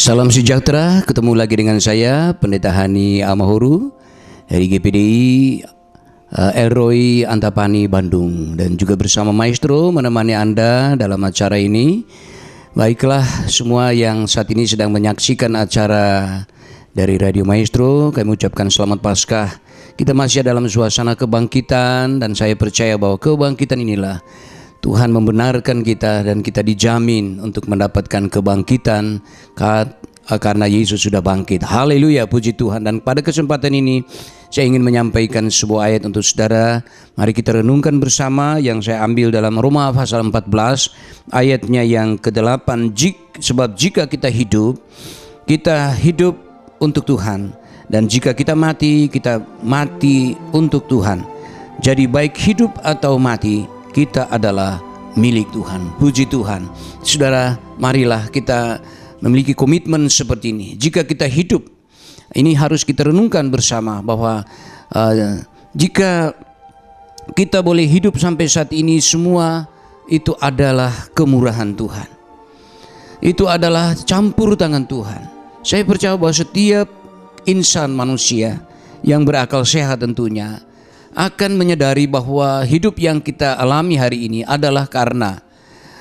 Salam sejahtera, ketemu lagi dengan saya Pendeta Hani Amahuru dari GPDI Elroy Antapani Bandung, dan juga bersama Maestro menemani Anda dalam acara ini. Baiklah semua yang saat ini sedang menyaksikan acara dari Radio Maestro, kami ucapkan selamat Paskah. Kita masih dalam suasana kebangkitan, dan saya percaya bahwa kebangkitan inilah Tuhan membenarkan kita dan kita dijamin untuk mendapatkan kebangkitan karena Yesus sudah bangkit. Haleluya, puji Tuhan. Dan pada kesempatan ini saya ingin menyampaikan sebuah ayat untuk saudara. Mari kita renungkan bersama yang saya ambil dalam Roma pasal 14 ayatnya yang ke-8. Sebab jika kita hidup untuk Tuhan, dan jika kita mati untuk Tuhan. Jadi baik hidup atau mati, kita adalah milik Tuhan. Puji Tuhan. Saudara, marilah kita memiliki komitmen seperti ini. Jika kita hidup, ini harus kita renungkan bersama bahwa jika kita boleh hidup sampai saat ini, semua itu adalah kemurahan Tuhan. Itu adalah campur tangan Tuhan. Saya percaya bahwa setiap insan manusia yang berakal sehat tentunya akan menyadari bahwa hidup yang kita alami hari ini adalah karena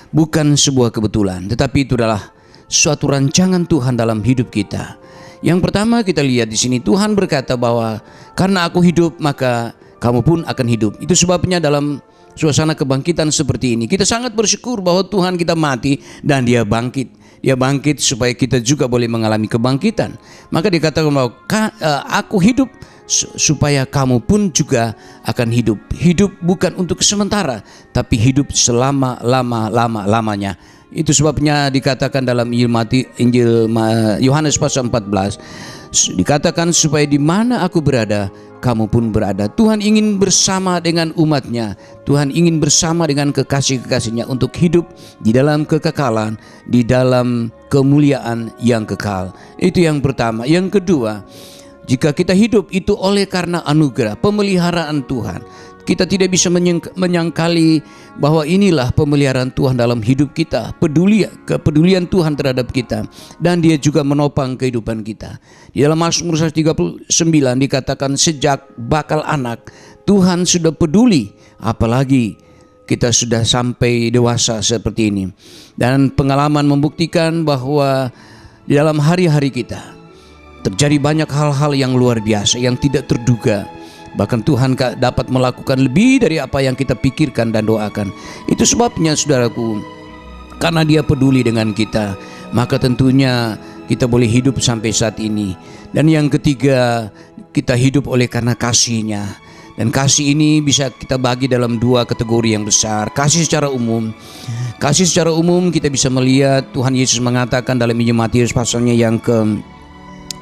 bukan sebuah kebetulan, tetapi itu adalah suatu rancangan Tuhan dalam hidup kita. Yang pertama kita lihat di sini, Tuhan berkata bahwa karena aku hidup maka kamu pun akan hidup. Itu sebabnya dalam suasana kebangkitan seperti ini kita sangat bersyukur bahwa Tuhan kita mati dan Dia bangkit. Dia bangkit supaya kita juga boleh mengalami kebangkitan. Maka dikatakan bahwa aku hidup supaya kamu pun juga akan hidup. Hidup bukan untuk sementara, tapi hidup selama-lamanya. Itu sebabnya dikatakan dalam Injil Yohanes pasal 14, dikatakan supaya di mana aku berada, kamu pun berada. Tuhan ingin bersama dengan umatnya. Tuhan ingin bersama dengan kekasih-kekasihnya untuk hidup di dalam kekekalan, di dalam kemuliaan yang kekal. Itu yang pertama. Yang kedua, jika kita hidup itu oleh karena anugerah, pemeliharaan Tuhan. Kita tidak bisa menyangkali bahwa inilah pemeliharaan Tuhan dalam hidup kita, kepedulian Tuhan terhadap kita, dan Dia juga menopang kehidupan kita. Di dalam Mazmur 139 dikatakan sejak bakal anak Tuhan sudah peduli, apalagi kita sudah sampai dewasa seperti ini. Dan pengalaman membuktikan bahwa di dalam hari-hari kita terjadi banyak hal-hal yang luar biasa, yang tidak terduga. Bahkan Tuhan dapat melakukan lebih dari apa yang kita pikirkan dan doakan. Itu sebabnya saudaraku, karena Dia peduli dengan kita, maka tentunya kita boleh hidup sampai saat ini. Dan yang ketiga, kita hidup oleh karena kasih-Nya. Dan kasih ini bisa kita bagi dalam dua kategori yang besar. Kasih secara umum. Kasih secara umum kita bisa melihat Tuhan Yesus mengatakan dalam Injil Matius pasalnya yang ke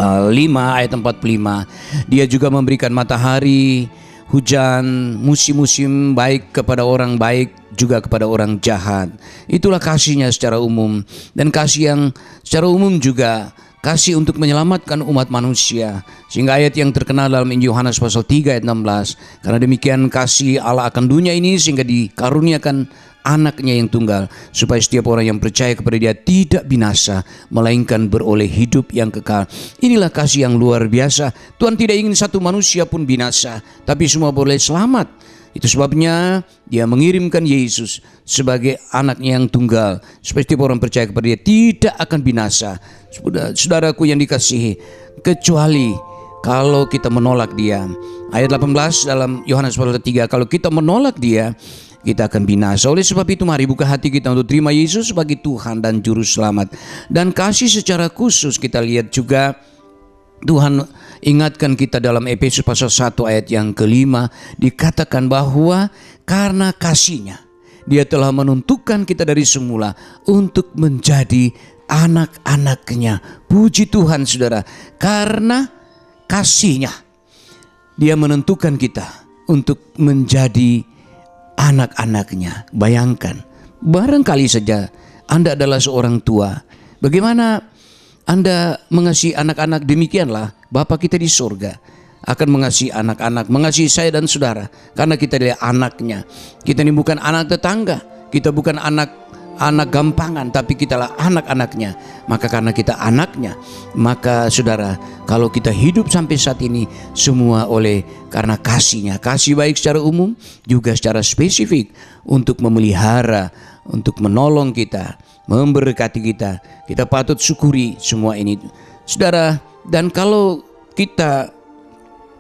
5 ayat 45, Dia juga memberikan matahari, hujan, musim-musim baik kepada orang baik, juga kepada orang jahat. Itulah kasih-Nya secara umum. Dan kasih yang secara umum juga kasih untuk menyelamatkan umat manusia. Sehingga ayat yang terkenal dalam Injil Yohanes pasal 3 ayat 16, karena demikian kasih Allah akan dunia ini sehingga dikaruniakan Anak-Nya yang tunggal, supaya setiap orang yang percaya kepada Dia tidak binasa, melainkan beroleh hidup yang kekal. Inilah kasih yang luar biasa. Tuhan tidak ingin satu manusia pun binasa, tapi semua boleh selamat. Itu sebabnya Dia mengirimkan Yesus sebagai Anak-Nya yang tunggal, supaya setiap orang percaya kepada Dia tidak akan binasa. Saudaraku yang dikasihi, kecuali kalau kita menolak Dia. Ayat 18 dalam Yohanes pasal 3, kalau kita menolak Dia, kita akan binasa. Oleh sebab itu mari buka hati kita untuk terima Yesus sebagai Tuhan dan Juru Selamat. Dan kasih secara khusus kita lihat juga Tuhan ingatkan kita dalam Efesus pasal 1 ayat yang ke-5, dikatakan bahwa karena kasih-Nya Dia telah menentukan kita dari semula untuk menjadi anak-anak-Nya. Puji Tuhan saudara, karena kasih-Nya Dia menentukan kita untuk menjadi anak-anak-Nya. Bayangkan, barangkali saja Anda adalah seorang tua. Bagaimana Anda mengasihi anak-anak? Demikianlah Bapa kita di surga akan mengasihi anak-anak, mengasihi saya dan saudara, karena kita adalah anak-Nya. Kita ini bukan anak tetangga, kita bukan anak anak gampangan, tapi kitalah anak-anaknya. Maka karena kita anaknya, maka saudara, kalau kita hidup sampai saat ini, semua oleh karena kasih-Nya. Kasih baik secara umum, juga secara spesifik untuk memelihara, untuk menolong kita, memberkati kita. Kita patut syukuri semua ini, saudara. Dan kalau kita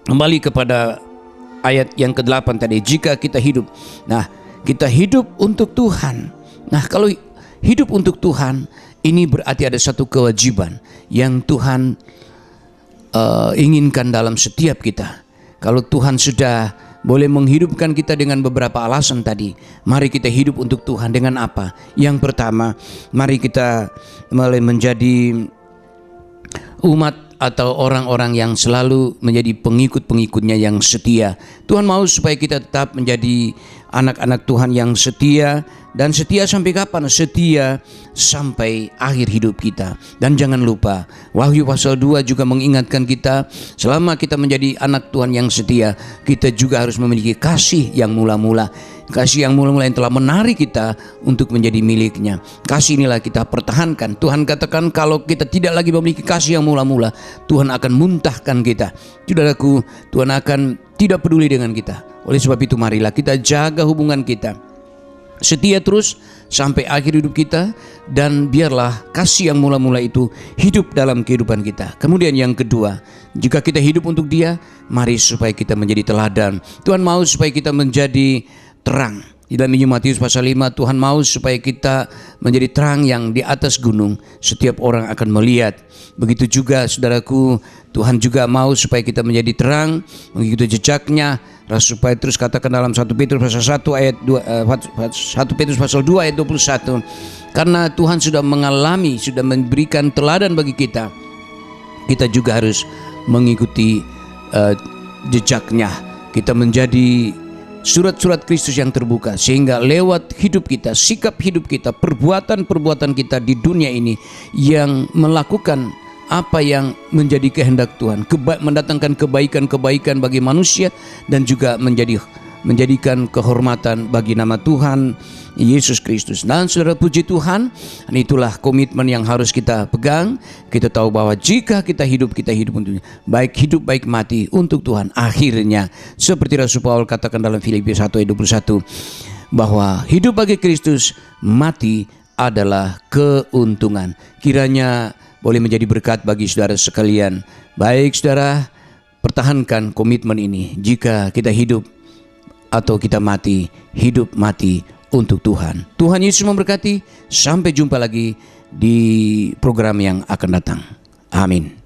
kembali kepada ayat yang ke-8 tadi, jika kita hidup, nah kita hidup untuk Tuhan. Nah kalau hidup untuk Tuhan, ini berarti ada satu kewajiban yang Tuhan inginkan dalam setiap kita. Kalau Tuhan sudah boleh menghidupkan kita dengan beberapa alasan tadi, mari kita hidup untuk Tuhan dengan apa? Yang pertama, mari kita mulai menjadi umat atau orang-orang yang selalu menjadi pengikut-pengikutnya yang setia. Tuhan mau supaya kita tetap menjadi anak-anak Tuhan yang setia. Dan setia sampai kapan? Setia sampai akhir hidup kita. Dan jangan lupa, Wahyu pasal 2 juga mengingatkan kita, selama kita menjadi anak Tuhan yang setia, kita juga harus memiliki kasih yang mula-mula. Kasih yang mula-mula yang telah menarik kita untuk menjadi miliknya. Kasih inilah kita pertahankan. Tuhan katakan kalau kita tidak lagi memiliki kasih yang mula-mula, Tuhan akan muntahkan kita. Saudaraku, Tuhan akan tidak peduli dengan kita. Oleh sebab itu marilah kita jaga hubungan kita, setia terus sampai akhir hidup kita, dan biarlah kasih yang mula-mula itu hidup dalam kehidupan kita. Kemudian yang kedua, jika kita hidup untuk Dia, mari supaya kita menjadi teladan. Tuhan mau supaya kita menjadi terang. Di dalam Injil Matius pasal 5, Tuhan mau supaya kita menjadi terang yang di atas gunung, setiap orang akan melihat. Begitu juga saudaraku, Tuhan juga mau supaya kita menjadi terang, mengikuti jejaknya. Rasul Petrus katakan dalam 1 Petrus pasal 1 ayat 1 Petrus pasal 2 ayat 21, karena Tuhan sudah mengalami, sudah memberikan teladan bagi kita, kita juga harus mengikuti jejaknya. Kita menjadi surat-surat Kristus yang terbuka, sehingga lewat hidup kita, sikap hidup kita, perbuatan-perbuatan kita di dunia ini yang melakukan apa yang menjadi kehendak Tuhan, mendatangkan kebaikan-kebaikan bagi manusia, dan juga menjadikan kehormatan bagi nama Tuhan Yesus Kristus. Dan saudara, puji Tuhan, itulah komitmen yang harus kita pegang. Kita tahu bahwa jika kita hidup untuk baik mati untuk Tuhan. Akhirnya seperti Rasul Paulus katakan dalam Filipi 1 ayat 21, bahwa hidup bagi Kristus, mati adalah keuntungan. Kiranya boleh menjadi berkat bagi saudara sekalian. Baik saudara, pertahankan komitmen ini. Jika kita hidup atau kita mati, hidup mati untuk Tuhan. Tuhan Yesus memberkati. Sampai jumpa lagi di program yang akan datang. Amin.